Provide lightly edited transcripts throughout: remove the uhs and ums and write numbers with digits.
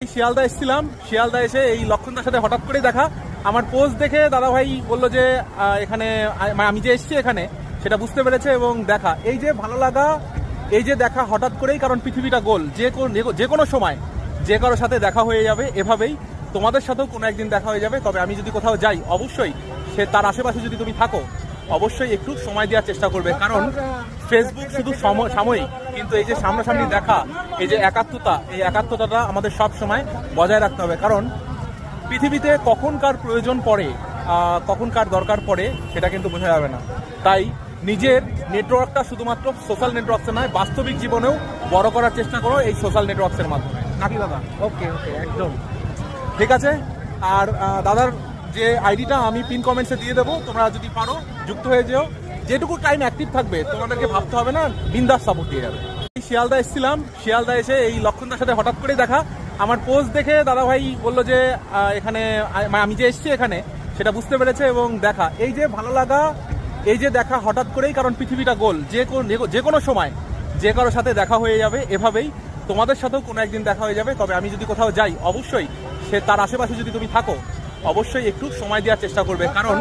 শিয়ালদা এসেছিলাম, শিয়ালদা এসে এই লক্ষণদার সাথে হঠাৎ করে দেখা। আমার পোস্ট দেখে দাদা ভাই বললো যে এখানে আমি যে এসেছি এখানে সেটা বুঝতে পেরেছে এবং দেখা এই যে ভালো লাগা, এই যে দেখা হঠাৎ করেই, কারণ পৃথিবীটা গোল, যে কোনো সময় যে কারোর সাথে দেখা হয়ে যাবে। এভাবেই তোমাদের সাথেও কোনো একদিন দেখা হয়ে যাবে। তবে আমি যদি কোথাও যাই, অবশ্যই সে তার আশেপাশে যদি তুমি থাকো, অবশ্যই একটু সময় দেওয়ার চেষ্টা করবে, কারণ ফেসবুক শুধু সাময়িক, কিন্তু এই যে সামনাসামনি দেখা, এই যে একাত্মতা, এই একাত্মতাটা আমাদের সব সময় বজায় রাখতে হবে। কারণ পৃথিবীতে কখন কার প্রয়োজন পড়ে, কখন কার দরকার পড়ে, সেটা কিন্তু বোঝা যাবে না। তাই নিজের নেটওয়ার্কটা শুধুমাত্র সোশ্যাল নেটওয়ার্কসে নয়, বাস্তবিক জীবনেও বড় করার চেষ্টা করো এই সোশ্যাল নেটওয়ার্কসের মাধ্যমে, নাকি দাদা? ওকে ওকে একদম ঠিক আছে। আর দাদার যে আইডিটা আমি পিন কমেন্টসে দিয়ে দেবো, তোমরা যদি পারো যুক্ত হয়ে যেও। যেটুকু টাইম অ্যাক্টিভ থাকবে তোমাদেরকে ভাবতে হবে না, বিন্দাস সাপোর্ট দিয়ে যাবে। শিয়ালদা এসেছিলাম, শিয়ালদা এসে এই লক্ষণদার সাথে হঠাৎ করে দেখা। আমার পোস্ট দেখে দাদা ভাই বললো যে এখানে আমি যে এসেছি এখানে সেটা বুঝতে পেরেছে এবং দেখা এই যে ভালো লাগা, এই যে দেখা হঠাৎ করেই, কারণ পৃথিবীটা গোল, যে কোনো সময় যে কারোর সাথে দেখা হয়ে যাবে। এভাবেই তোমাদের সাথেও কোনো একদিন দেখা হয়ে যাবে। তবে আমি যদি কোথাও যাই, অবশ্যই সে তার আশেপাশে যদি তুমি থাকো, অবশ্যই একটু সময় দেওয়ার চেষ্টা করবে, কারণ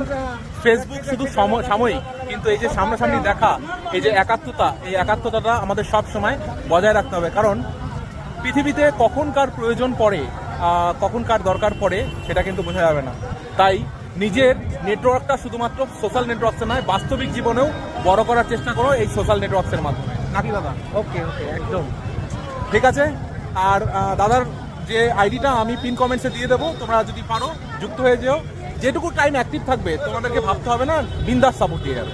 ফেসবুক শুধু সাময়িক, কিন্তু এই যে সামনাসামনি দেখা, এই যে একাত্মতা, এই একাত্মতাটা আমাদের সব সময় বজায় রাখতে হবে। কারণ পৃথিবীতে কখন কার প্রয়োজন পড়ে, কখন কার দরকার পড়ে, সেটা কিন্তু বোঝা যাবে না। তাই নিজের নেটওয়ার্কটা শুধুমাত্র সোশ্যাল নেটওয়ার্কসে নয়, বাস্তবিক জীবনেও বড় করার চেষ্টা করো এই সোশ্যাল নেটওয়ার্কসের মাধ্যমে, নাকি দাদা? ওকে ওকে একদম ঠিক আছে। আর দাদার যে আইডিটা আমি পিন কমেন্টসে দিয়ে দেবো, তোমরা যদি পারো যুক্ত হয়ে যেও। যেটুকু টাইম অ্যাক্টিভ থাকবে তোমাদেরকে ভাবতে হবে না, বিন্দাস সাপোর্ট দিয়ে যাবে।